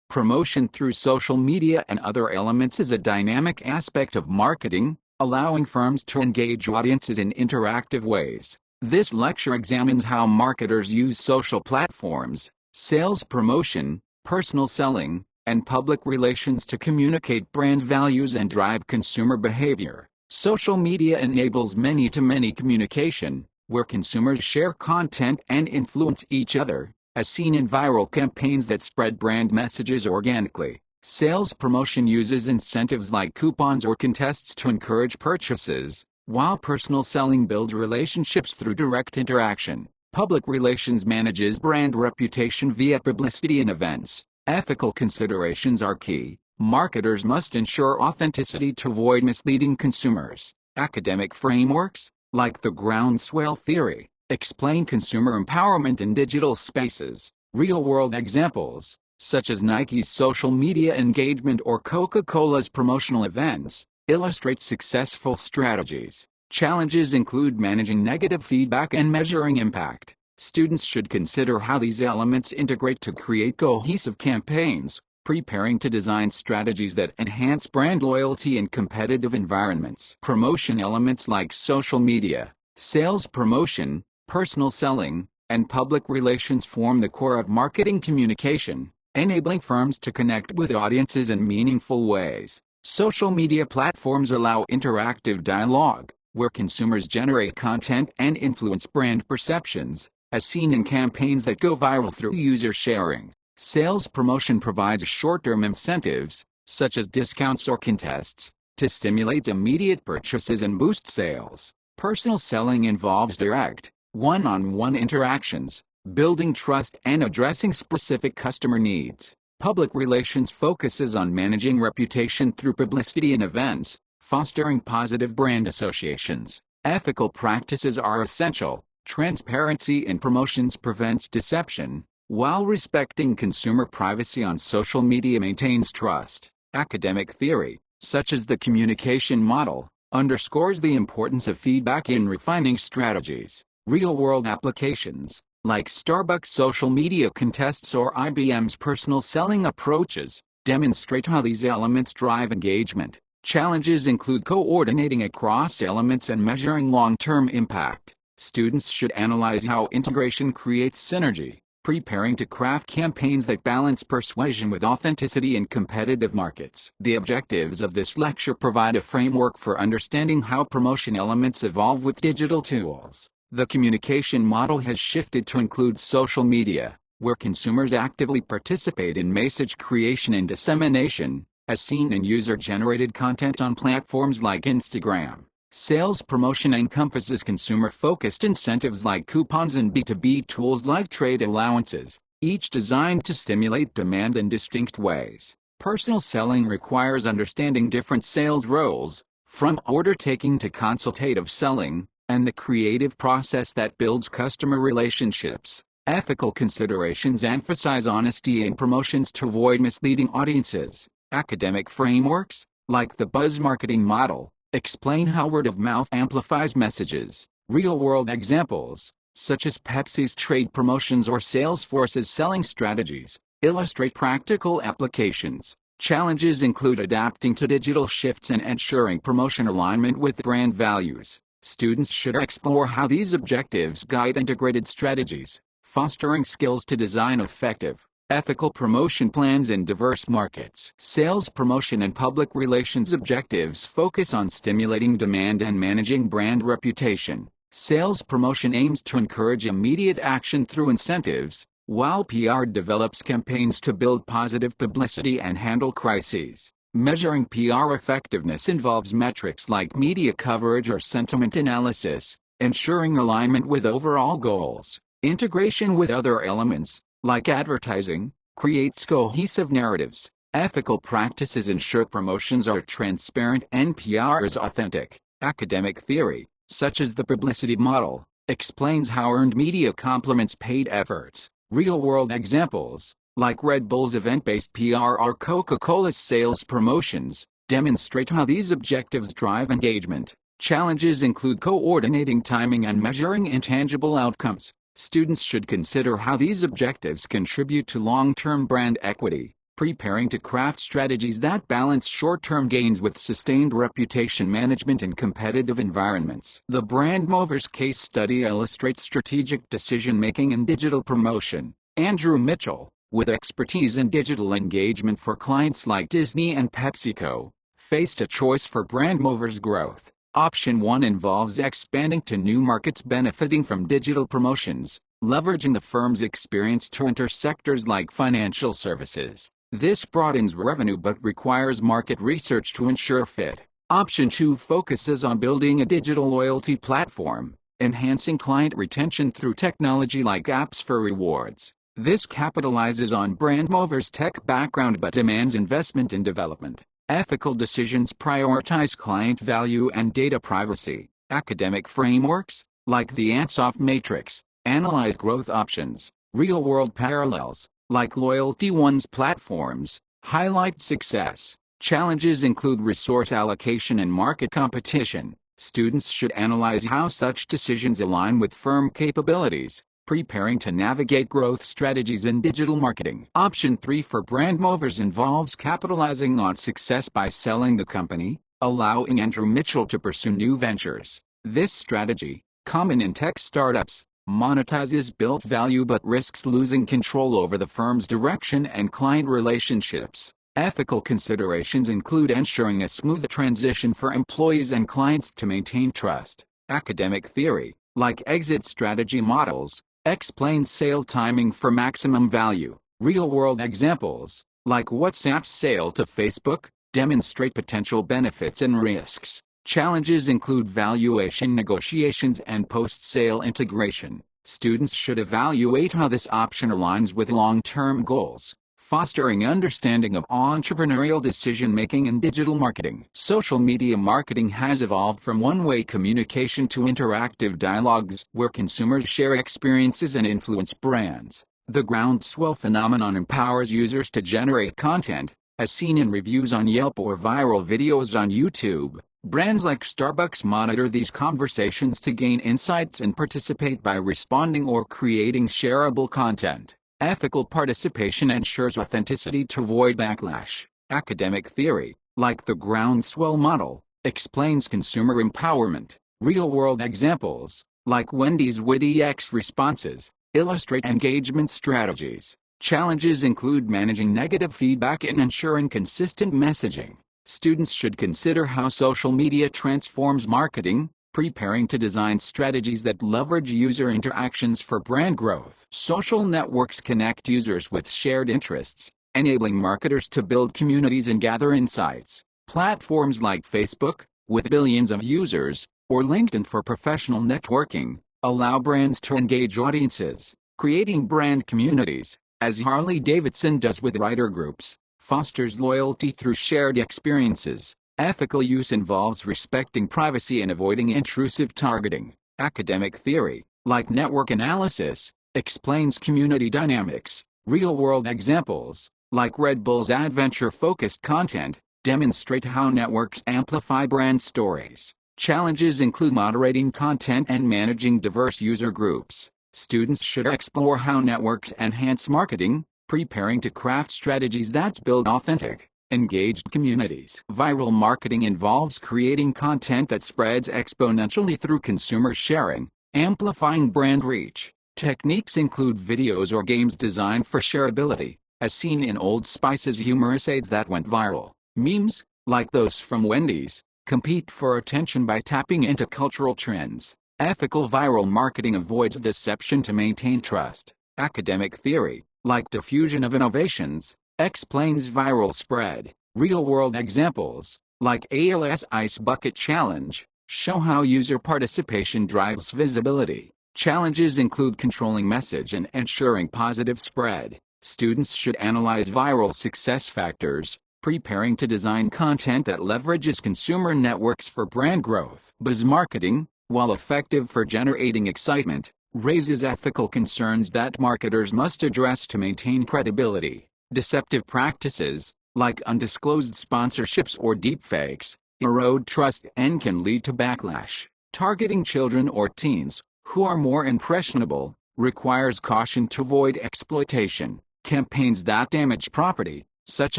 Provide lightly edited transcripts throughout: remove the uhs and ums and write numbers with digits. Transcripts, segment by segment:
Promotion through social media and other elements is a dynamic aspect of marketing, allowing firms to engage audiences in interactive ways. This lecture examines how marketers use social platforms, sales promotion, personal selling, and public relations to communicate brand values and drive consumer behavior. Social media enables many-to-many communication, where consumers share content and influence each other, as seen in viral campaigns that spread brand messages organically. Sales promotion uses incentives like coupons or contests to encourage purchases, while personal selling builds relationships through direct interaction. Public relations manages brand reputation via publicity and events. Ethical considerations are key. Marketers must ensure authenticity to avoid misleading consumers. Academic frameworks, like the groundswell theory, explain consumer empowerment in digital spaces. Real-world examples, such as Nike's social media engagement or Coca-Cola's promotional events, illustrate successful strategies. Challenges include managing negative feedback and measuring impact. Students should consider how these elements integrate to create cohesive campaigns, preparing to design strategies that enhance brand loyalty in competitive environments. Promotion elements like social media, sales promotion, personal selling, and public relations form the core of marketing communication, enabling firms to connect with audiences in meaningful ways. Social media platforms allow interactive dialogue, where consumers generate content and influence brand perceptions, as seen in campaigns that go viral through user sharing. Sales promotion provides short-term incentives, such as discounts or contests, to stimulate immediate purchases and boost sales. Personal selling involves direct, one-on-one interactions, building trust and addressing specific customer needs. Public relations focuses on managing reputation through publicity and events, fostering positive brand associations. Ethical practices are essential. Transparency in promotions prevents deception, while respecting consumer privacy on social media maintains trust. Academic theory, such as the communication model, underscores the importance of feedback in refining strategies. Real-world applications, like Starbucks social media contests or IBM's personal selling approaches, demonstrate how these elements drive engagement. Challenges include coordinating across elements and measuring long-term impact. Students should analyze how integration creates synergy, preparing to craft campaigns that balance persuasion with authenticity in competitive markets. The objectives of this lecture provide a framework for understanding how promotion elements evolve with digital tools. The communication model has shifted to include social media, where consumers actively participate in message creation and dissemination, as seen in user-generated content on platforms like Instagram. Sales promotion encompasses consumer-focused incentives like coupons and B2B tools like trade allowances, each designed to stimulate demand in distinct ways. Personal selling requires understanding different sales roles, from order taking to consultative selling, and the creative process that builds customer relationships. Ethical considerations emphasize honesty in promotions to avoid misleading audiences. Academic frameworks, like the buzz marketing model, explain how word of mouth amplifies messages. Real-world examples, such as Pepsi's trade promotions or Salesforce's selling strategies, illustrate practical applications. Challenges include adapting to digital shifts and ensuring promotion alignment with brand values. Students should explore how these objectives guide integrated strategies, fostering skills to design effective, ethical promotion plans in diverse markets. Sales promotion and public relations objectives focus on stimulating demand and managing brand reputation. Sales promotion aims to encourage immediate action through incentives, while PR develops campaigns to build positive publicity and handle crises. Measuring PR effectiveness involves metrics like media coverage or sentiment analysis, ensuring alignment with overall goals. Integration with other elements, like advertising, creates cohesive narratives. Ethical practices ensure promotions are transparent and PR is authentic. Academic theory, such as the publicity model, explains how earned media complements paid efforts. Real-world examples, like Red Bull's event-based PR or Coca-Cola's sales promotions, demonstrate how these objectives drive engagement. Challenges include coordinating timing and measuring intangible outcomes. Students should consider how these objectives contribute to long-term brand equity. preparing to craft strategies that balance short-term gains with sustained reputation management in competitive environments. The Brand Movers case study illustrates strategic decision-making in digital promotion. Andrew Mitchell, with expertise in digital engagement for clients like Disney and PepsiCo, faced a choice for Brand Movers growth. Option 1 involves expanding to new markets benefiting from digital promotions, leveraging the firm's experience to enter sectors like financial services. This broadens revenue but requires market research to ensure fit. Option 2 focuses on building a digital loyalty platform, enhancing client retention through technology like apps for rewards. This capitalizes on Brand Movers' tech background but demands investment in development. Ethical decisions prioritize client value and data privacy. Academic frameworks, like the Ansoff Matrix, analyze growth options. Real-world parallels, like LoyaltyOne's platforms, highlight success. Challenges include resource allocation and market competition. Students should analyze how such decisions align with firm capabilities, preparing to navigate growth strategies in digital marketing. Option 3 for Brand Movers involves capitalizing on success by selling the company, allowing Andrew Mitchell to pursue new ventures. This strategy, common in tech startups, monetizes built value but risks losing control over the firm's direction and client relationships. Ethical considerations include ensuring a smooth transition for employees and clients to maintain trust. Academic theory, like exit strategy models, explains sale timing for maximum value. Real-world examples, like WhatsApp's sale to Facebook, demonstrate potential benefits and risks. Challenges include valuation negotiations and post-sale integration. Students should evaluate how this option aligns with long-term goals, fostering understanding of entrepreneurial decision-making in digital marketing. Social media marketing has evolved from one-way communication to interactive dialogues where consumers share experiences and influence brands. The groundswell phenomenon empowers users to generate content, as seen in reviews on Yelp or viral videos on YouTube. Brands like Starbucks monitor these conversations to gain insights and participate by responding or creating shareable content. Ethical participation ensures authenticity to avoid backlash. Academic theory, like the groundswell model, explains consumer empowerment. Real-world examples, like Wendy's witty X responses, illustrate engagement strategies. Challenges include managing negative feedback and ensuring consistent messaging. Students should consider how social media transforms marketing, preparing to design strategies that leverage user interactions for brand growth. Social networks connect users with shared interests, enabling marketers to build communities and gather insights. Platforms like Facebook, with billions of users, or LinkedIn for professional networking, allow brands to engage audiences, creating brand communities, as Harley-Davidson does with writer groups, fosters loyalty through shared experiences. Ethical use involves respecting privacy and avoiding intrusive targeting. Academic theory, like network analysis, explains community dynamics. Real-world examples, like Red Bull's adventure-focused content, demonstrate how networks amplify brand stories. Challenges include moderating content and managing diverse user groups. Students should explore how networks enhance marketing, preparing to craft strategies that build authentic, engaged communities. Viral marketing involves creating content that spreads exponentially through consumer sharing, amplifying brand reach. Techniques include videos or games designed for shareability, as seen in Old Spice's humorous ads that went viral. Memes, like those from Wendy's, compete for attention by tapping into cultural trends. Ethical viral marketing avoids deception to maintain trust. Academic theory, like diffusion of innovations, explains viral spread. Real-world examples, like ALS Ice Bucket Challenge, show how user participation drives visibility. Challenges include controlling message and ensuring positive spread. Students should analyze viral success factors, preparing to design content that leverages consumer networks for brand growth. Buzz marketing, while effective for generating excitement, raises ethical concerns that marketers must address to maintain credibility. Deceptive practices, like undisclosed sponsorships or deepfakes, erode trust and can lead to backlash. Targeting children or teens, who are more impressionable, requires caution to avoid exploitation. Campaigns that damage property, such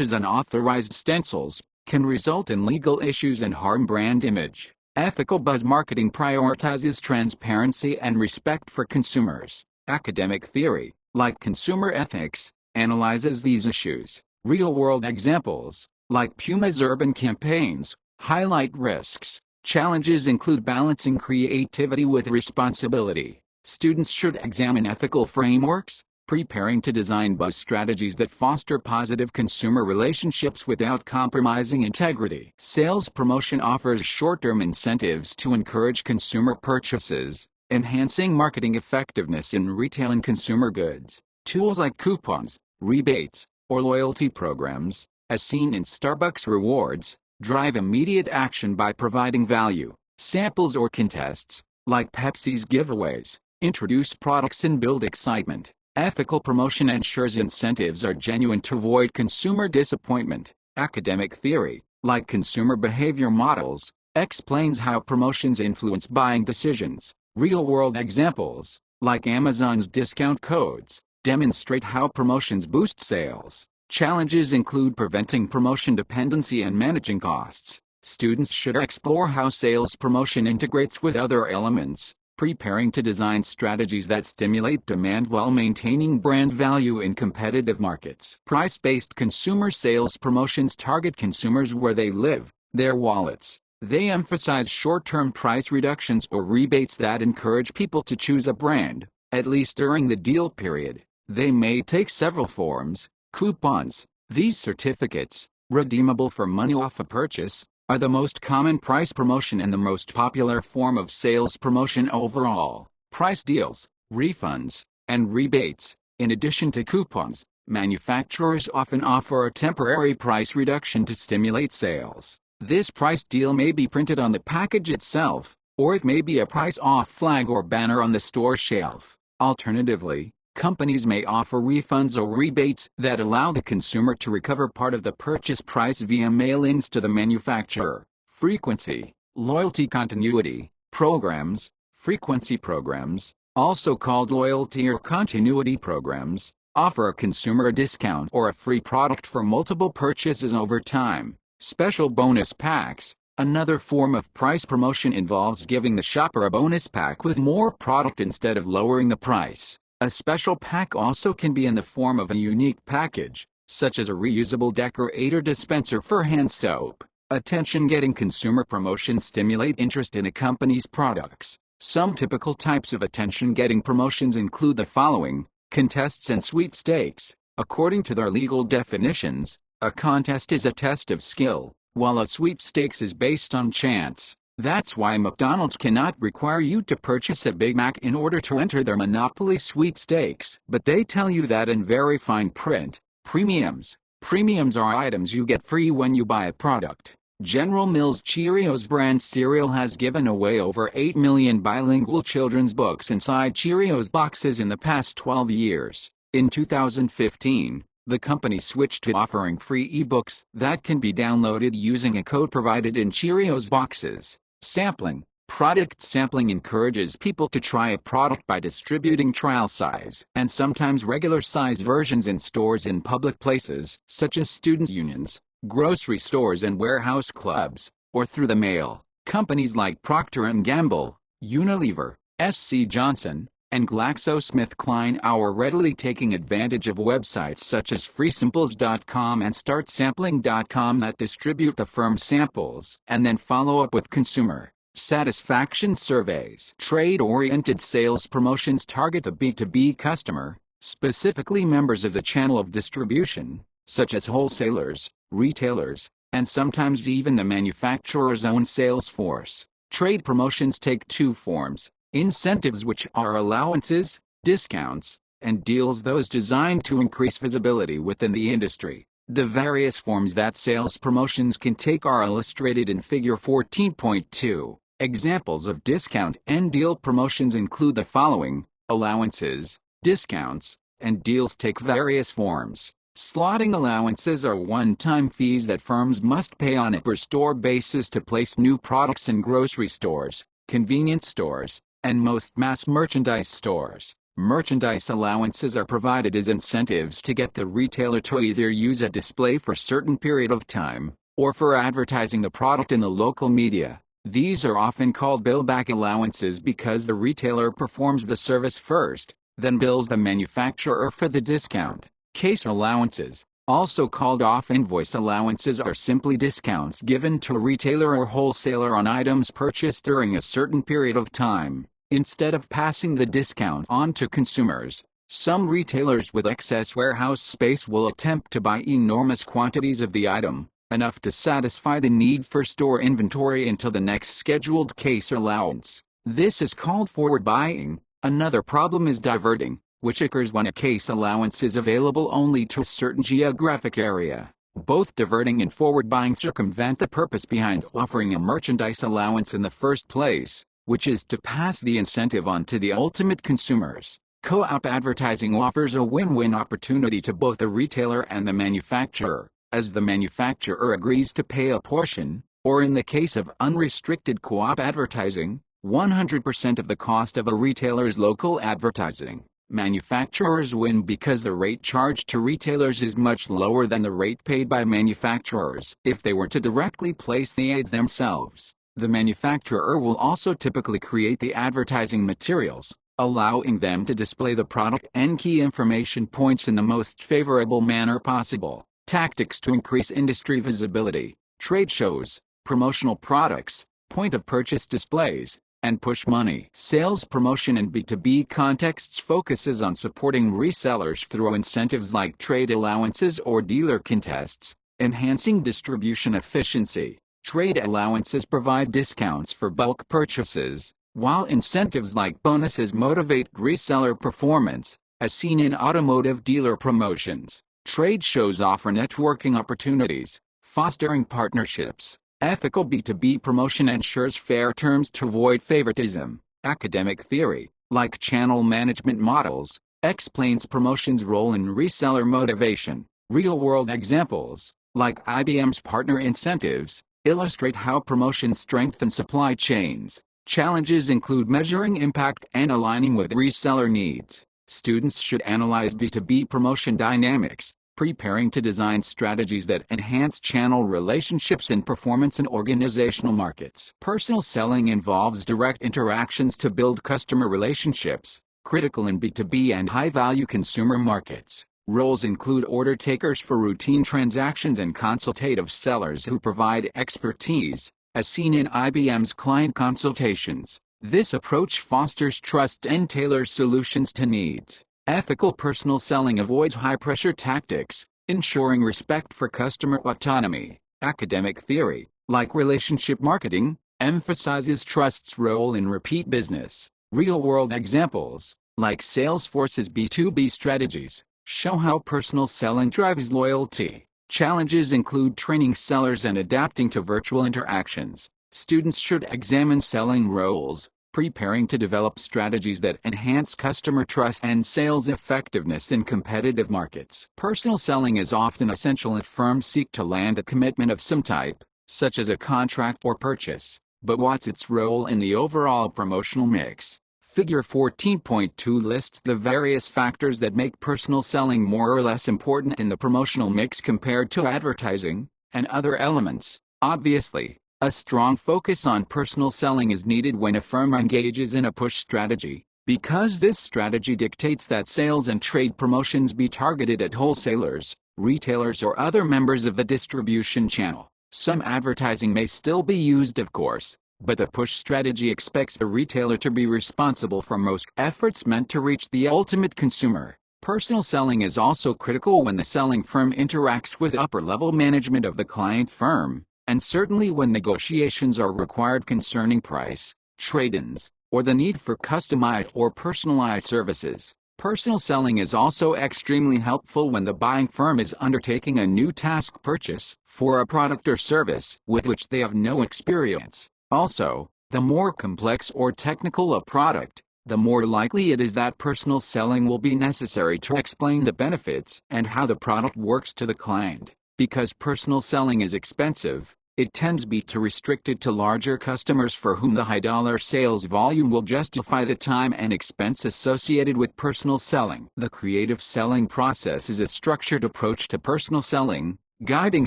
as unauthorized stencils, can result in legal issues and harm brand image. Ethical buzz marketing prioritizes transparency and respect for consumers. Academic theory, like consumer ethics, analyzes these issues. Real-world examples, like Puma's urban campaigns, highlight risks. Challenges include balancing creativity with responsibility. Students should examine ethical frameworks, preparing to design buzz strategies that foster positive consumer relationships without compromising integrity. Sales promotion offers short-term incentives to encourage consumer purchases, enhancing marketing effectiveness in retail and consumer goods. Tools like coupons, rebates, or loyalty programs, as seen in Starbucks Rewards, drive immediate action by providing value. Samples or contests, like Pepsi's giveaways, introduce products and build excitement. Ethical promotion ensures incentives are genuine to avoid consumer disappointment. Academic theory, like consumer behavior models, explains how promotions influence buying decisions. Real-world examples, like Amazon's discount codes, demonstrate how promotions boost sales. Challenges include preventing promotion dependency and managing costs. Students should explore how sales promotion integrates with other elements, preparing to design strategies that stimulate demand while maintaining brand value in competitive markets. Price-based consumer sales promotions target consumers where they live, their wallets. They emphasize short-term price reductions or rebates that encourage people to choose a brand, at least during the deal period. They may take several forms. Coupons, these certificates, redeemable for money off a purchase, are the most common price promotion and the most popular form of sales promotion overall. Price deals, refunds, and rebates. In addition to coupons, manufacturers often offer a temporary price reduction to stimulate sales. This price deal may be printed on the package itself, or it may be a price off flag or banner on the store shelf. Alternatively, companies may offer refunds or rebates that allow the consumer to recover part of the purchase price via mail-ins to the manufacturer. Frequency, loyalty continuity, programs, frequency programs, also called loyalty or continuity programs, offer a consumer a discount or a free product for multiple purchases over time. Special bonus packs, another form of price promotion, involves giving the shopper a bonus pack with more product instead of lowering the price. A special pack also can be in the form of a unique package, such as a reusable decorator dispenser for hand soap. Attention-getting consumer promotions stimulate interest in a company's products. Some typical types of attention-getting promotions include the following: contests and sweepstakes. According to their legal definitions, a contest is a test of skill, while a sweepstakes is based on chance. That's why McDonald's cannot require you to purchase a Big Mac in order to enter their Monopoly sweepstakes. But they tell you that in very fine print. Premiums. Premiums are items you get free when you buy a product. General Mills Cheerios brand cereal has given away over 8 million bilingual children's books inside Cheerios boxes in the past 12 years. In 2015, the company switched to offering free ebooks that can be downloaded using a code provided in Cheerios boxes. Sampling. Product sampling encourages people to try a product by distributing trial size and sometimes regular size versions in stores in public places, such as student unions, grocery stores and warehouse clubs, or through the mail. Companies like Procter & Gamble, Unilever, SC Johnson, and GlaxoSmithKline are readily taking advantage of websites such as freesamples.com and startsampling.com that distribute the firm's samples and then follow up with consumer satisfaction surveys. Trade-oriented sales promotions target the B2B customer, specifically members of the channel of distribution, such as wholesalers, retailers, and sometimes even the manufacturer's own sales force. Trade promotions take two forms: incentives, which are allowances, discounts, and deals, those designed to increase visibility within the industry. The various forms that sales promotions can take are illustrated in Figure 14.2. Examples of discount and deal promotions include the following: allowances, discounts, and deals take various forms. Slotting allowances are one-time fees that firms must pay on a per-store basis to place new products in grocery stores, convenience stores, and most mass merchandise stores. Merchandise allowances are provided as incentives to get the retailer to either use a display for a certain period of time, or for advertising the product in the local media. These are often called bill-back allowances because the retailer performs the service first, then bills the manufacturer for the discount. Case allowances, also called off-invoice allowances, are simply discounts given to a retailer or wholesaler on items purchased during a certain period of time, instead of passing the discount on to consumers. Some retailers with excess warehouse space will attempt to buy enormous quantities of the item, enough to satisfy the need for store inventory until the next scheduled case allowance. This is called forward buying. Another problem is diverting, which occurs when a case allowance is available only to a certain geographic area. Both diverting and forward buying circumvent the purpose behind offering a merchandise allowance in the first place, which is to pass the incentive on to the ultimate consumers. Co-op advertising offers a win-win opportunity to both the retailer and the manufacturer, as the manufacturer agrees to pay a portion, or in the case of unrestricted co-op advertising, 100% of the cost of a retailer's local advertising. Manufacturers win because the rate charged to retailers is much lower than the rate paid by manufacturers if they were to directly place the ads themselves. The manufacturer will also typically create the advertising materials, allowing them to display the product and key information points in the most favorable manner possible. Tactics to increase industry visibility: trade shows, promotional products, point-of-purchase displays, and push money. Sales promotion in B2B contexts focuses on supporting resellers through incentives like trade allowances or dealer contests, enhancing distribution efficiency. Trade allowances provide discounts for bulk purchases, while incentives like bonuses motivate reseller performance, as seen in automotive dealer promotions. Trade shows offer networking opportunities, fostering partnerships. Ethical B2B promotion ensures fair terms to avoid favoritism. Academic theory, like channel management models, explains promotion's role in reseller motivation. Real-world examples, like IBM's partner incentives, illustrate how promotion strengthens supply chains. Challenges include measuring impact and aligning with reseller needs. Students should analyze B2B promotion dynamics, preparing to design strategies that enhance channel relationships and performance in organizational markets. Personal selling involves direct interactions to build customer relationships, critical in B2B and high-value consumer markets. Roles include order takers for routine transactions and consultative sellers who provide expertise, as seen in IBM's client consultations. This approach fosters trust and tailors solutions to needs. Ethical personal selling avoids high-pressure tactics, ensuring respect for customer autonomy. Academic theory, like relationship marketing, emphasizes trust's role in repeat business. Real-world examples, like Salesforce's B2B strategies, show how personal selling drives loyalty. Challenges include training sellers and adapting to virtual interactions. Students should examine selling roles, preparing to develop strategies that enhance customer trust and sales effectiveness in competitive markets. Personal selling is often essential if firms seek to land a commitment of some type, such as a contract or purchase. But what's its role in the overall promotional mix? Figure 14.2 lists the various factors that make personal selling more or less important in the promotional mix compared to advertising and other elements. Obviously, a strong focus on personal selling is needed when a firm engages in a push strategy, because this strategy dictates that sales and trade promotions be targeted at wholesalers, retailers, or other members of the distribution channel. Some advertising may still be used, of course, but the push strategy expects the retailer to be responsible for most efforts meant to reach the ultimate consumer. Personal selling is also critical when the selling firm interacts with upper-level management of the client firm, and certainly when negotiations are required concerning price, trade-ins, or the need for customized or personalized services. Personal selling is also extremely helpful when the buying firm is undertaking a new task purchase for a product or service with which they have no experience. Also, the more complex or technical a product, the more likely it is that personal selling will be necessary to explain the benefits and how the product works to the client. Because personal selling is expensive, it tends to be restricted to larger customers for whom the high dollar sales volume will justify the time and expense associated with personal selling. The creative selling process is a structured approach to personal selling, guiding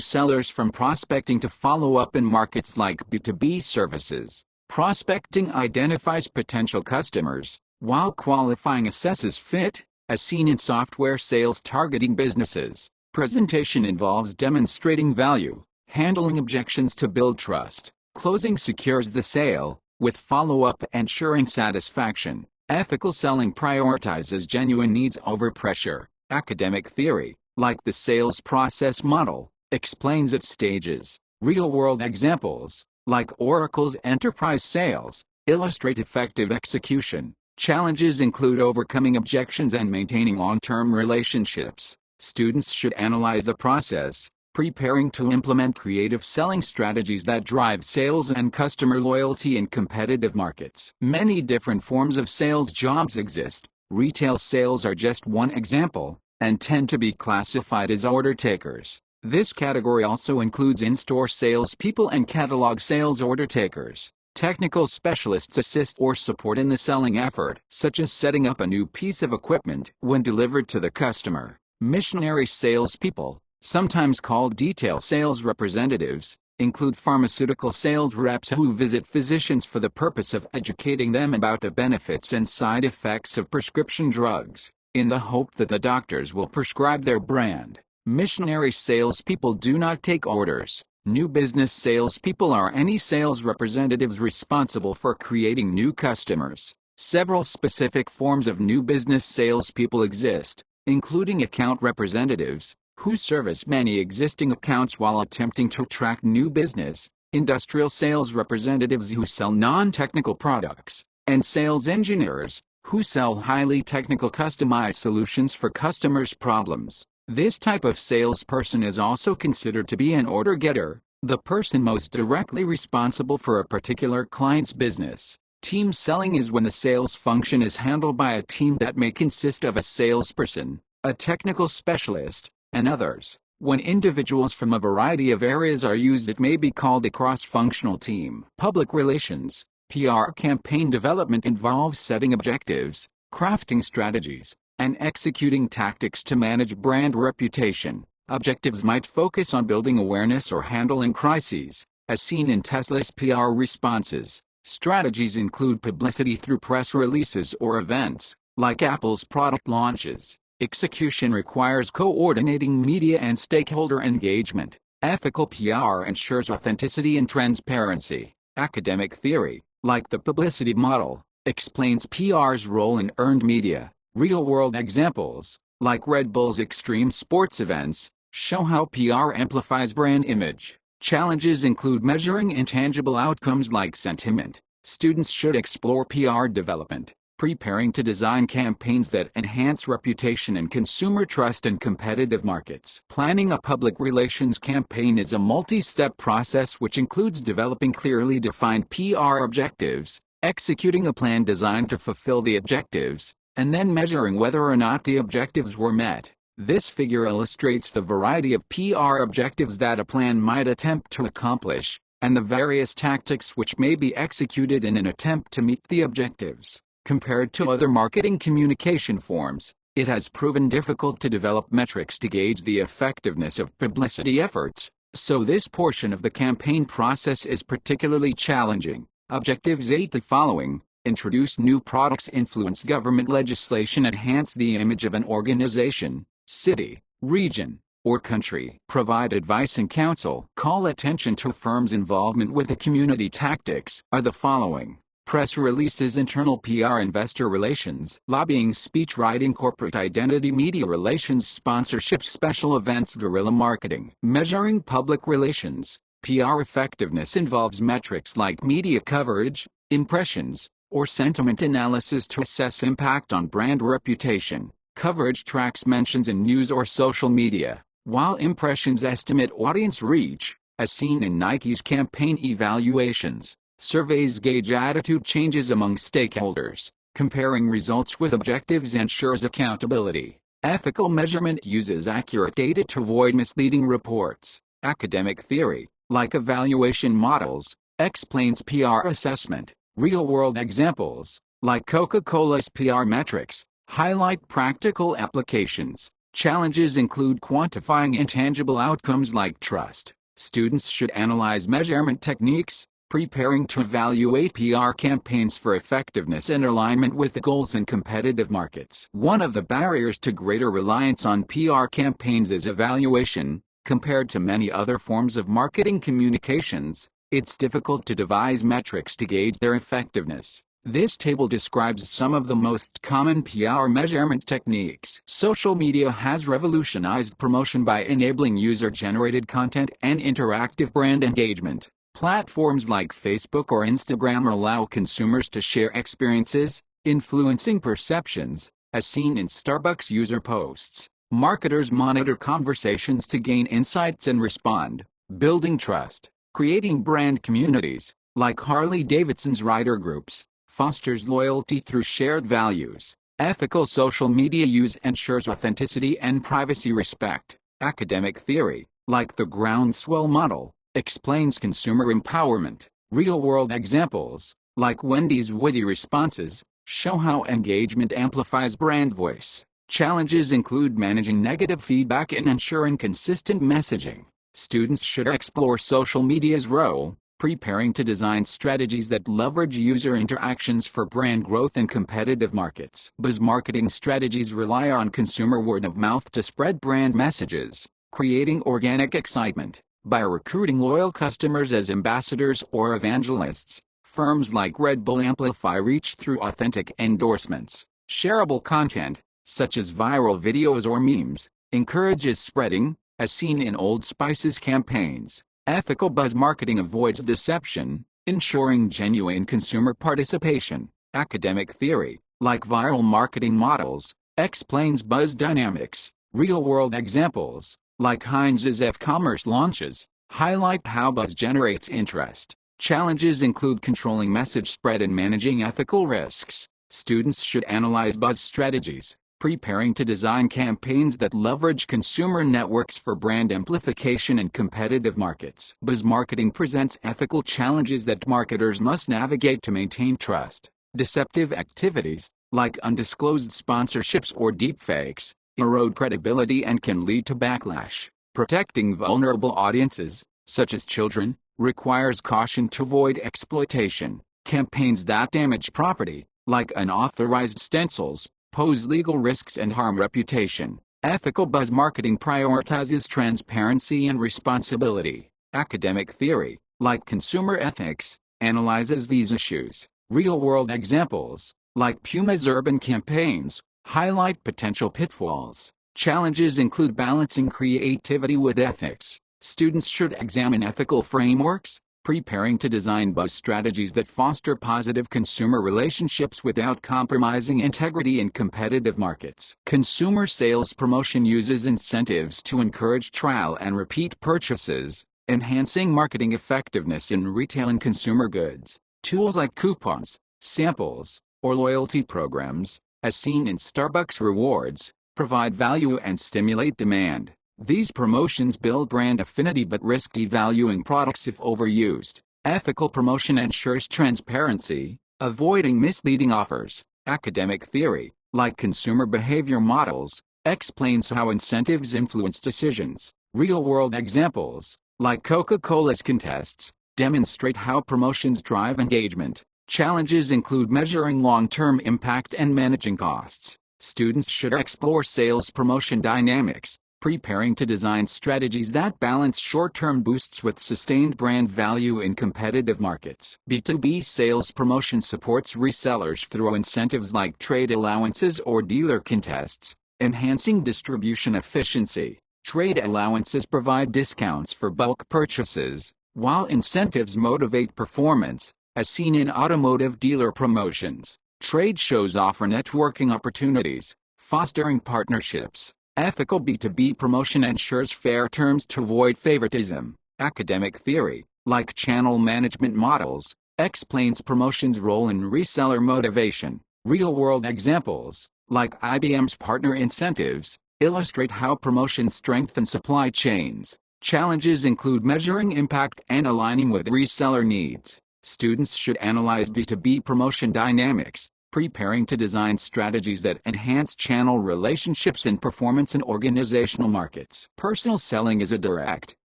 sellers from prospecting to follow-up in markets like B2B services. Prospecting identifies potential customers, while qualifying assesses fit, as seen in software sales targeting businesses. Presentation involves demonstrating value, handling objections to build trust. Closing secures the sale, with follow-up ensuring satisfaction. Ethical selling prioritizes genuine needs over pressure. Academic theory, like the sales process model, explains its stages. Real-world examples, like Oracle's enterprise sales, illustrate effective execution. Challenges include overcoming objections and maintaining long-term relationships. Students should analyze the process, preparing to implement creative selling strategies that drive sales and customer loyalty in competitive markets. Many different forms of sales jobs exist. Retail sales are just one example, and tend to be classified as order takers. This category also includes in-store salespeople and catalog sales order takers. Technical specialists assist or support in the selling effort, such as setting up a new piece of equipment when delivered to the customer. Missionary salespeople, sometimes called detail sales representatives, include pharmaceutical sales reps who visit physicians for the purpose of educating them about the benefits and side effects of prescription drugs, in the hope that the doctors will prescribe their brand. Missionary salespeople do not take orders. New business salespeople are any sales representatives responsible for creating new customers. Several specific forms of new business salespeople exist, including account representatives, who service many existing accounts while attempting to attract new business, industrial sales representatives who sell non-technical products, and sales engineers, who sell highly technical customized solutions for customers' problems. This type of salesperson is also considered to be an order getter, the person most directly responsible for a particular client's business. Team selling is when the sales function is handled by a team that may consist of a salesperson, a technical specialist, and others. When individuals from a variety of areas are used, it may be called a cross-functional team. Public relations, PR campaign development involves setting objectives, crafting strategies, and executing tactics to manage brand reputation. Objectives might focus on building awareness or handling crises, as seen in Tesla's PR responses. Strategies include publicity through press releases or events, like Apple's product launches. Execution requires coordinating media and stakeholder engagement. Ethical PR ensures authenticity and transparency. Academic theory, like the publicity model, explains PR's role in earned media. Real-world examples, like Red Bull's extreme sports events, show how PR amplifies brand image. Challenges include measuring intangible outcomes like sentiment. Students should explore PR development, preparing to design campaigns that enhance reputation and consumer trust in competitive markets. Planning a public relations campaign is a multi-step process which includes developing clearly defined PR objectives, executing a plan designed to fulfill the objectives, and then measuring whether or not the objectives were met. This figure illustrates the variety of PR objectives that a plan might attempt to accomplish, and the various tactics which may be executed in an attempt to meet the objectives. Compared to other marketing communication forms, it has proven difficult to develop metrics to gauge the effectiveness of publicity efforts, so this portion of the campaign process is particularly challenging. Objectives 8. The following: introduce new products, influence government legislation, enhance the image of an organization, city, region, or country, provide advice and counsel. Call attention to a firm's involvement with the community. Tactics are the following: press releases, internal PR, investor relations, lobbying, speech writing, corporate identity, media relations, sponsorships, special events, guerrilla marketing. Measuring public relations. PR effectiveness involves metrics like media coverage, impressions, or sentiment analysis to assess impact on brand reputation. Coverage tracks mentions in news or social media, while impressions estimate audience reach, as seen in Nike's campaign evaluations. Surveys gauge attitude changes among stakeholders. Comparing results with objectives ensures accountability. Ethical measurement uses accurate data to avoid misleading reports. Academic theory, like evaluation models, explains PR assessment. Real-world examples, like Coca-Cola's PR metrics, highlight practical applications. Challenges include quantifying intangible outcomes like trust. Students should analyze measurement techniques, preparing to evaluate PR campaigns for effectiveness and alignment with the goals in competitive markets. One of the barriers to greater reliance on PR campaigns is evaluation. Compared to many other forms of marketing communications, it's difficult to devise metrics to gauge their effectiveness. This table describes some of the most common PR measurement techniques. Social media has revolutionized promotion by enabling user-generated content and interactive brand engagement. Platforms like Facebook or Instagram allow consumers to share experiences, influencing perceptions, as seen in Starbucks user posts. Marketers monitor conversations to gain insights and respond, building trust. Creating brand communities, like Harley-Davidson's rider groups, fosters loyalty through shared values. Ethical social media use ensures authenticity and privacy respect. Academic theory, like the groundswell model, explains consumer empowerment. Real-world examples, like Wendy's witty responses, show how engagement amplifies brand voice. Challenges include managing negative feedback and ensuring consistent messaging. Students should explore social media's role, preparing to design strategies that leverage user interactions for brand growth in competitive markets. Buzz marketing strategies rely on consumer word of mouth to spread brand messages, creating organic excitement. By recruiting loyal customers as ambassadors or evangelists, firms like Red Bull amplify reach through authentic endorsements. Shareable content, such as viral videos or memes, encourages spreading, as seen in Old Spice's campaigns. Ethical buzz marketing avoids deception, ensuring genuine consumer participation. Academic theory, like viral marketing models, explains buzz dynamics. Real-world examples, like Heinz's e-commerce launches, highlight how buzz generates interest. Challenges include controlling message spread and managing ethical risks. Students should analyze buzz strategies, preparing to design campaigns that leverage consumer networks for brand amplification in competitive markets. Buzz marketing presents ethical challenges that marketers must navigate to maintain trust. Deceptive activities, like undisclosed sponsorships or deepfakes, erode credibility and can lead to backlash. Protecting vulnerable audiences, such as children, requires caution to avoid exploitation. Campaigns that damage property, like unauthorized stencils, pose legal risks and harm reputation. Ethical buzz marketing prioritizes transparency and responsibility. Academic theory, like consumer ethics, analyzes these issues. Real-world examples, like Puma's urban campaigns, highlight potential pitfalls. Challenges include balancing creativity with ethics. Students should examine ethical frameworks, preparing to design buzz strategies that foster positive consumer relationships without compromising integrity in competitive markets. Consumer sales promotion uses incentives to encourage trial and repeat purchases, enhancing marketing effectiveness in retail and consumer goods. Tools like coupons, samples, or loyalty programs, as seen in Starbucks Rewards, provide value and stimulate demand. These promotions build brand affinity but risk devaluing products if overused. Ethical promotion ensures transparency, avoiding misleading offers. Academic theory, like consumer behavior models, explains how incentives influence decisions. Real-world examples, like Coca-Cola's contests, demonstrate how promotions drive engagement. Challenges include measuring long-term impact and managing costs. Students should explore sales promotion dynamics, preparing to design strategies that balance short-term boosts with sustained brand value in competitive markets. B2B sales promotion supports resellers through incentives like trade allowances or dealer contests, enhancing distribution efficiency. Trade allowances provide discounts for bulk purchases, while incentives motivate performance, as seen in automotive dealer promotions. Trade shows offer networking opportunities, fostering partnerships. Ethical B2B promotion ensures fair terms to avoid favoritism. Academic theory, like channel management models, explains promotion's role in reseller motivation. Real-world examples, like IBM's partner incentives, illustrate how promotions strengthen supply chains. Challenges include measuring impact and aligning with reseller needs. Students should analyze B2B promotion dynamics, preparing to design strategies that enhance channel relationships and performance in organizational markets. Personal selling is a direct,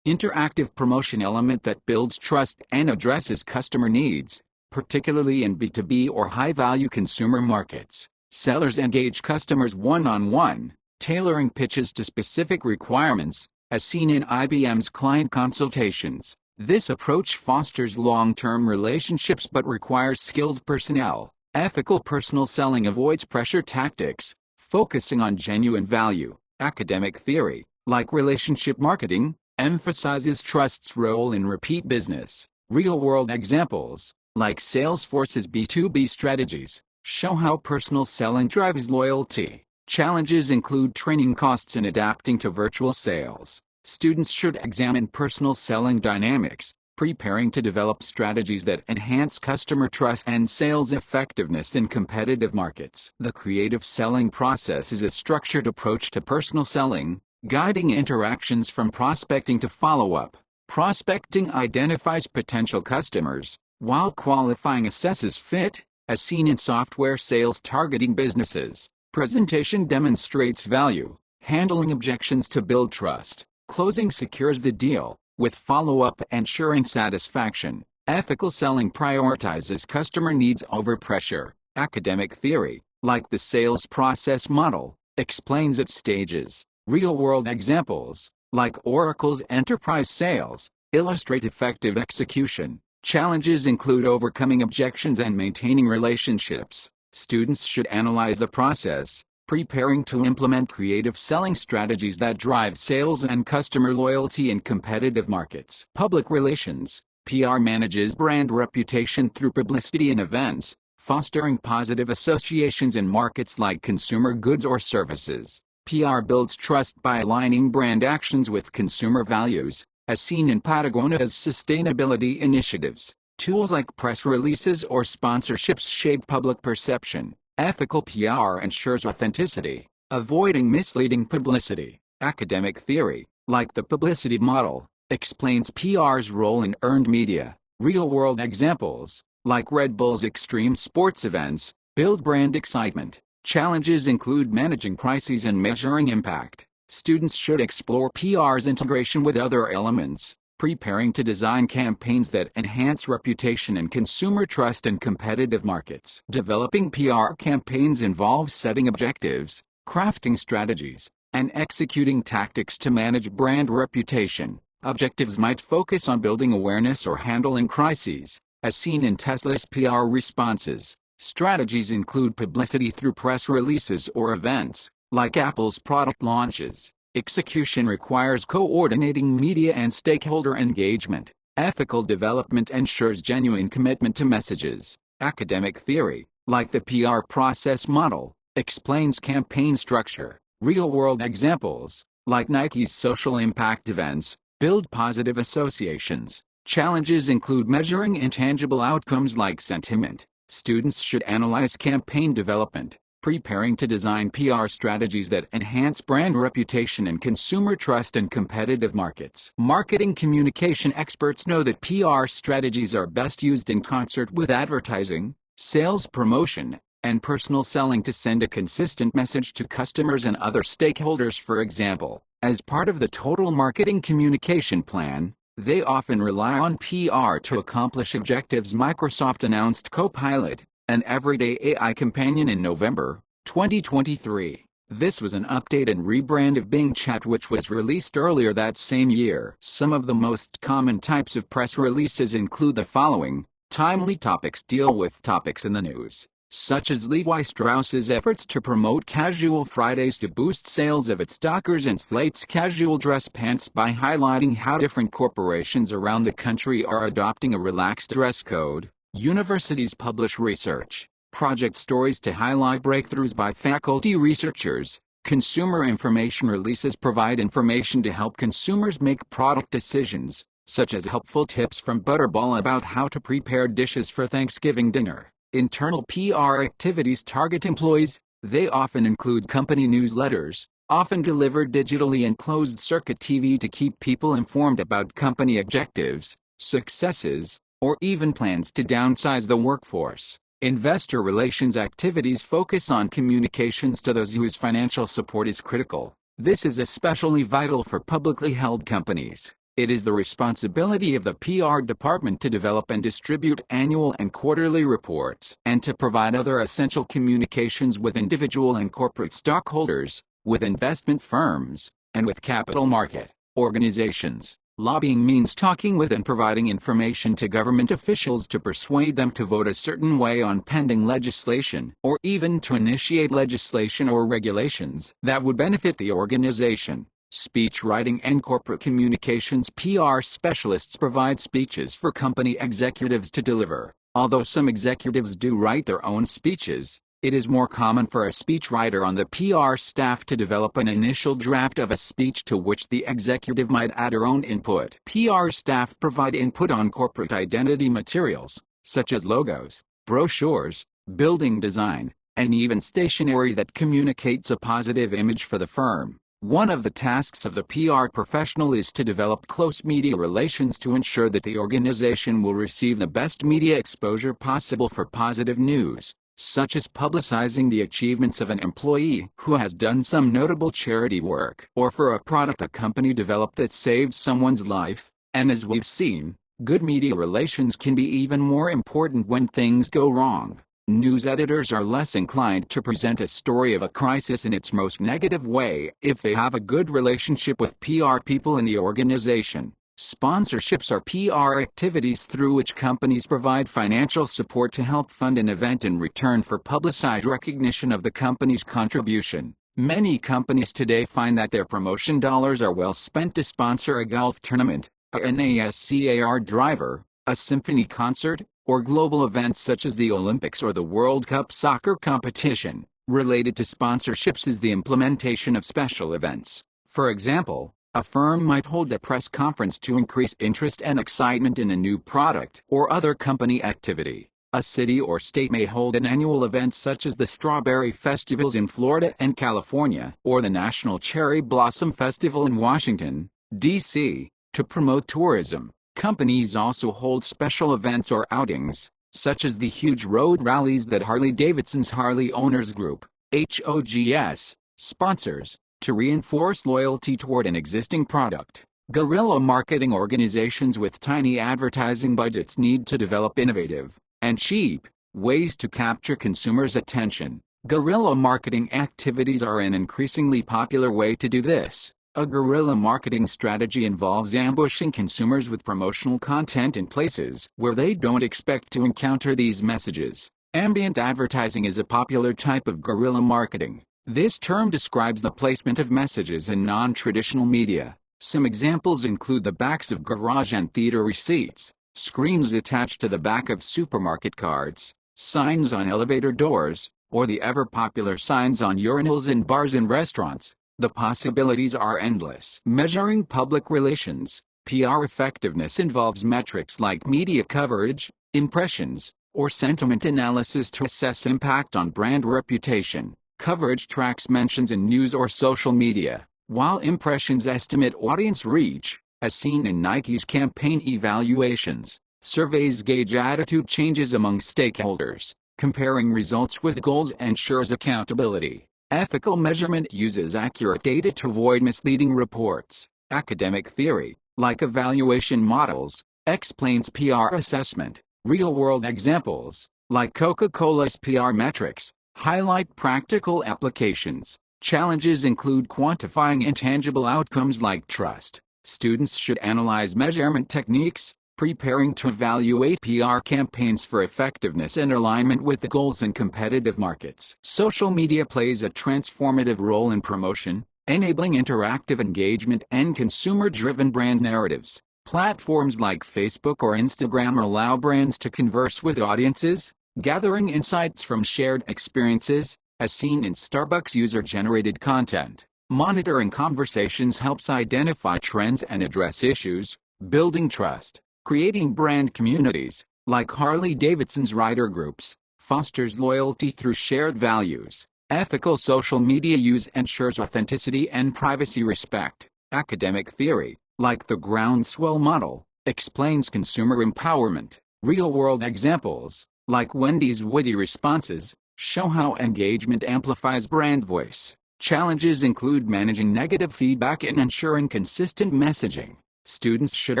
interactive promotion element that builds trust and addresses customer needs, particularly in B2B or high-value consumer markets. Sellers engage customers one-on-one, tailoring pitches to specific requirements, as seen in IBM's client consultations. This approach fosters long-term relationships but requires skilled personnel. Ethical personal selling avoids pressure tactics, focusing on genuine value. Academic theory, like relationship marketing, emphasizes trust's role in repeat business. Real-world examples, like Salesforce's B2B strategies, show how personal selling drives loyalty. Challenges include training costs and adapting to virtual sales. Students should examine personal selling dynamics, preparing to develop strategies that enhance customer trust and sales effectiveness in competitive markets. The creative selling process is a structured approach to personal selling, guiding interactions from prospecting to follow-up. Prospecting identifies potential customers, while qualifying assesses fit, as seen in software sales targeting businesses. Presentation demonstrates value, handling objections to build trust. Closing secures the deal, with follow-up ensuring satisfaction. Ethical selling prioritizes customer needs over pressure. Academic theory, like the sales process model, explains its stages. Real-world examples, like Oracle's enterprise sales, illustrate effective execution. Challenges include overcoming objections and maintaining relationships. Students should analyze the process, preparing to implement creative selling strategies that drive sales and customer loyalty in competitive markets. Public relations, PR manages brand reputation through publicity and events, fostering positive associations in markets like consumer goods or services. PR builds trust by aligning brand actions with consumer values, as seen in Patagonia's sustainability initiatives. Tools like press releases or sponsorships shape public perception. Ethical PR ensures authenticity, avoiding misleading publicity. Academic theory, like the publicity model, explains PR's role in earned media. Real-world examples, like Red Bull's extreme sports events, build brand excitement. Challenges include managing crises and measuring impact. Students should explore PR's integration with other elements, preparing to design campaigns that enhance reputation and consumer trust in competitive markets. Developing PR campaigns involves setting objectives, crafting strategies, and executing tactics to manage brand reputation. Objectives might focus on building awareness or handling crises, as seen in Tesla's PR responses. Strategies include publicity through press releases or events, like Apple's product launches. Execution requires coordinating media and stakeholder engagement. Ethical development ensures genuine commitment to messages. Academic theory, like the PR process model, explains campaign structure. Real-world examples, like Nike's social impact events, build positive associations. Challenges include measuring intangible outcomes like sentiment. Students should analyze campaign development, preparing to design PR strategies that enhance brand reputation and consumer trust in competitive markets. Marketing communication experts know that PR strategies are best used in concert with advertising, sales promotion, and personal selling to send a consistent message to customers and other stakeholders. For example, as part of the total marketing communication plan, they often rely on PR to accomplish objectives. Microsoft announced Copilot, an everyday AI companion, in November 2023. This was an update and rebrand of Bing Chat, which was released earlier that same year. Some of the most common types of press releases include the following. Timely topics deal with topics in the news, such as Levi Strauss's efforts to promote Casual Fridays to boost sales of its Dockers and Slate's casual dress pants by highlighting how different corporations around the country are adopting a relaxed dress code. Universities publish research, project stories to highlight breakthroughs by faculty researchers. Consumer information releases provide information to help consumers make product decisions, such as helpful tips from Butterball about how to prepare dishes for Thanksgiving dinner. Internal PR activities target employees. They often include company newsletters, often delivered digitally and closed-circuit TV to keep people informed about company objectives, successes, or even plans to downsize the workforce. Investor relations activities focus on communications to those whose financial support is critical. This is especially vital for publicly held companies. It is the responsibility of the PR department to develop and distribute annual and quarterly reports and to provide other essential communications with individual and corporate stockholders, with investment firms, and with capital market organizations. Lobbying means talking with and providing information to government officials to persuade them to vote a certain way on pending legislation, or even to initiate legislation or regulations that would benefit the organization. Speech writing and corporate communications PR specialists provide speeches for company executives to deliver. Although some executives do write their own speeches, it is more common for a speechwriter on the PR staff to develop an initial draft of a speech to which the executive might add her own input. PR staff provide input on corporate identity materials, such as logos, brochures, building design, and even stationery that communicates a positive image for the firm. One of the tasks of the PR professional is to develop close media relations to ensure that the organization will receive the best media exposure possible for positive news, such as publicizing the achievements of an employee who has done some notable charity work, or for a product a company developed that saved someone's life. And as we've seen, good media relations can be even more important when things go wrong. News editors are less inclined to present a story of a crisis in its most negative way if they have a good relationship with PR people in the organization. Sponsorships are PR activities through which companies provide financial support to help fund an event in return for publicized recognition of the company's contribution. Many companies today find that their promotion dollars are well spent to sponsor a golf tournament, a NASCAR driver, a symphony concert, or global events such as the Olympics or the World Cup soccer competition. Related to sponsorships is the implementation of special events. For example, a firm might hold a press conference to increase interest and excitement in a new product or other company activity. A city or state may hold an annual event such as the Strawberry Festivals in Florida and California, or the National Cherry Blossom Festival in Washington, D.C., to promote tourism. Companies also hold special events or outings, such as the huge road rallies that Harley-Davidson's Harley Owners Group, HOGS, sponsors, to reinforce loyalty toward an existing product. Guerrilla marketing organizations with tiny advertising budgets need to develop innovative and cheap ways to capture consumers' attention. Guerrilla marketing activities are an increasingly popular way to do this. A guerrilla marketing strategy involves ambushing consumers with promotional content in places where they don't expect to encounter these messages. Ambient advertising is a popular type of guerrilla marketing. This term describes the placement of messages in non-traditional media. Some examples include the backs of garage and theater receipts, screens attached to the back of supermarket cards, signs on elevator doors, or the ever-popular signs on urinals in bars and restaurants. The possibilities are endless. Measuring public relations, PR effectiveness involves metrics like media coverage, impressions, or sentiment analysis to assess impact on brand reputation. Coverage tracks mentions in news or social media, while impressions estimate audience reach, as seen in Nike's campaign evaluations. Surveys gauge attitude changes among stakeholders. Comparing results with goals ensures accountability. Ethical measurement uses accurate data to avoid misleading reports. Academic theory, like evaluation models, explains PR assessment. Real-world examples, like Coca-Cola's PR metrics, highlight practical applications. Challenges include quantifying intangible outcomes like trust. Students should analyze measurement techniques, preparing to evaluate PR campaigns for effectiveness and alignment with the goals in competitive markets. Social media plays a transformative role in promotion, enabling interactive engagement and consumer-driven brand narratives. Platforms like Facebook or Instagram allow brands to converse with audiences, gathering insights from shared experiences, as seen in Starbucks user-generated content. Monitoring conversations helps identify trends and address issues, building trust. Creating brand communities, like Harley-Davidson's rider groups, fosters loyalty through shared values. Ethical social media use ensures authenticity and privacy respect. Academic theory, like the groundswell model, explains consumer empowerment. Real-world examples, like Wendy's witty responses, show how engagement amplifies brand voice. Challenges include managing negative feedback and ensuring consistent messaging. Students should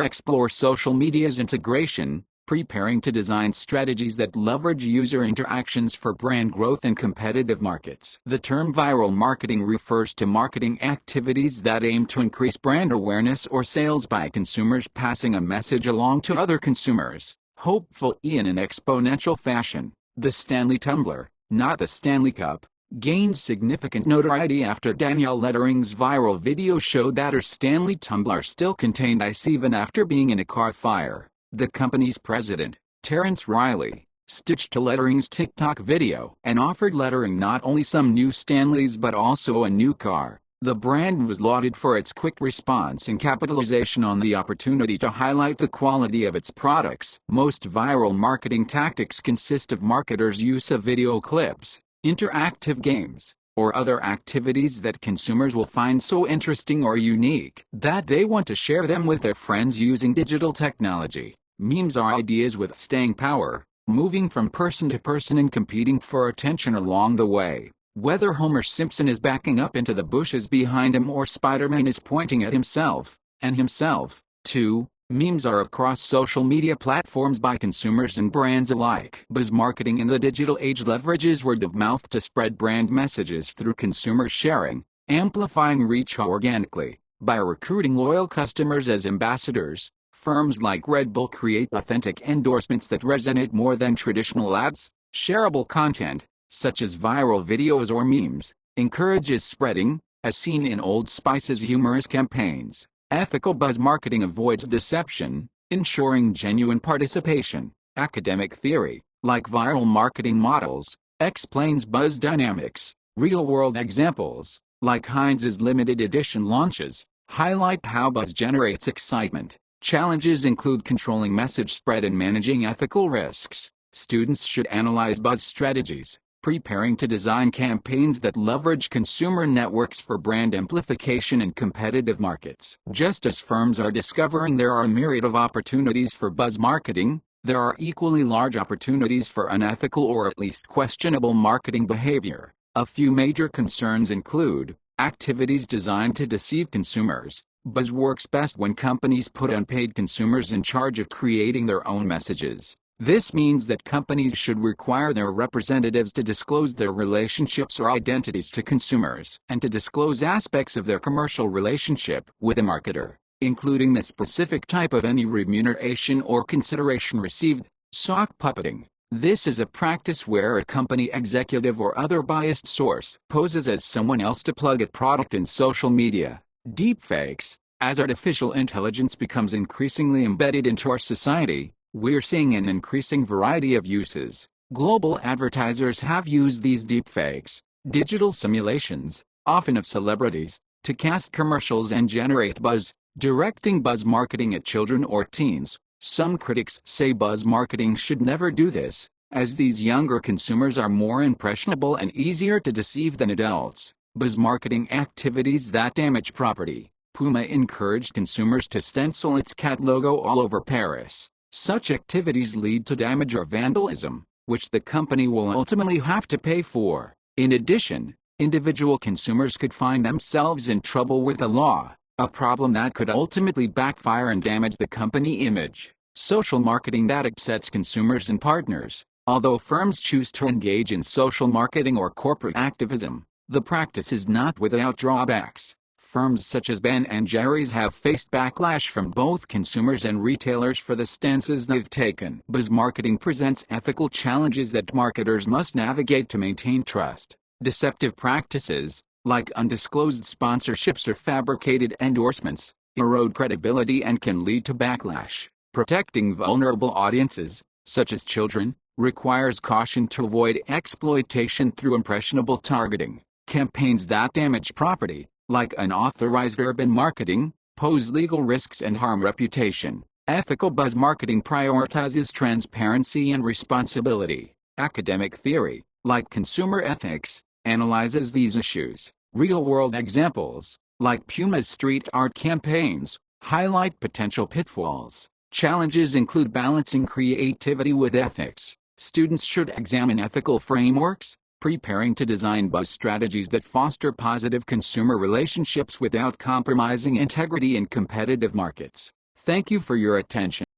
explore social media's integration, preparing to design strategies that leverage user interactions for brand growth in competitive markets. The term viral marketing refers to marketing activities that aim to increase brand awareness or sales by consumers passing a message along to other consumers, hopefully in an exponential fashion. The Stanley Tumbler, not the Stanley Cup, gained significant notoriety after Danielle Lettering's viral video showed that her Stanley tumbler still contained ice even after being in a car fire. The company's president, Terrence Riley, stitched to Lettering's TikTok video and offered Lettering not only some new Stanleys but also a new car. The brand was lauded for its quick response and capitalization on the opportunity to highlight the quality of its products. Most viral marketing tactics consist of marketers' use of video clips, interactive games, or other activities that consumers will find so interesting or unique that they want to share them with their friends using digital technology. Memes are ideas with staying power, moving from person to person and competing for attention along the way. Whether Homer Simpson is backing up into the bushes behind him or Spider-Man is pointing at himself, and himself, too, memes are across social media platforms by consumers and brands alike. Buzz marketing in the digital age leverages word of mouth to spread brand messages through consumer sharing, amplifying reach organically. By recruiting loyal customers as ambassadors, firms like Red Bull create authentic endorsements that resonate more than traditional ads. Shareable content, such as viral videos or memes, encourages spreading, as seen in Old Spice's humorous campaigns. Ethical buzz marketing avoids deception, ensuring genuine participation. Academic theory, like viral marketing models, explains buzz dynamics. Real-world examples, like Heinz's limited edition launches, highlight how buzz generates excitement. Challenges include controlling message spread and managing ethical risks. Students should analyze buzz strategies, preparing to design campaigns that leverage consumer networks for brand amplification in competitive markets. Just as firms are discovering there are a myriad of opportunities for buzz marketing, there are equally large opportunities for unethical or at least questionable marketing behavior. A few major concerns include activities designed to deceive consumers. Buzz works best when companies put unpaid consumers in charge of creating their own messages. This means that companies should require their representatives to disclose their relationships or identities to consumers and to disclose aspects of their commercial relationship with a marketer, including the specific type of any remuneration or consideration received. Sock puppeting. This is a practice where a company executive or other biased source poses as someone else to plug a product in social media. Deepfakes. As artificial intelligence becomes increasingly embedded into our society, we're seeing an increasing variety of uses. Global advertisers have used these deepfakes, digital simulations, often of celebrities, to cast commercials and generate buzz, directing buzz marketing at children or teens. Some critics say buzz marketing should never do this, as these younger consumers are more impressionable and easier to deceive than adults. Buzz marketing activities that damage property. Puma encouraged consumers to stencil its cat logo all over Paris. Such activities lead to damage or vandalism, which the company will ultimately have to pay for. In addition, individual consumers could find themselves in trouble with the law, a problem that could ultimately backfire and damage the company image. Social marketing that upsets consumers and partners. Although firms choose to engage in social marketing or corporate activism, the practice is not without drawbacks. Firms such as Ben & Jerry's have faced backlash from both consumers and retailers for the stances they've taken. Buzz marketing presents ethical challenges that marketers must navigate to maintain trust. Deceptive practices, like undisclosed sponsorships or fabricated endorsements, erode credibility and can lead to backlash. Protecting vulnerable audiences, such as children, requires caution to avoid exploitation through impressionable targeting. Campaigns that damage property, like unauthorized urban marketing, pose legal risks and harm reputation. Ethical buzz marketing prioritizes transparency and responsibility. Academic theory, like consumer ethics, analyzes these issues. Real-world examples, like Puma's street art campaigns, highlight potential pitfalls. Challenges include balancing creativity with ethics. Students should examine ethical frameworks, preparing to design buzz strategies that foster positive consumer relationships without compromising integrity in competitive markets. Thank you for your attention.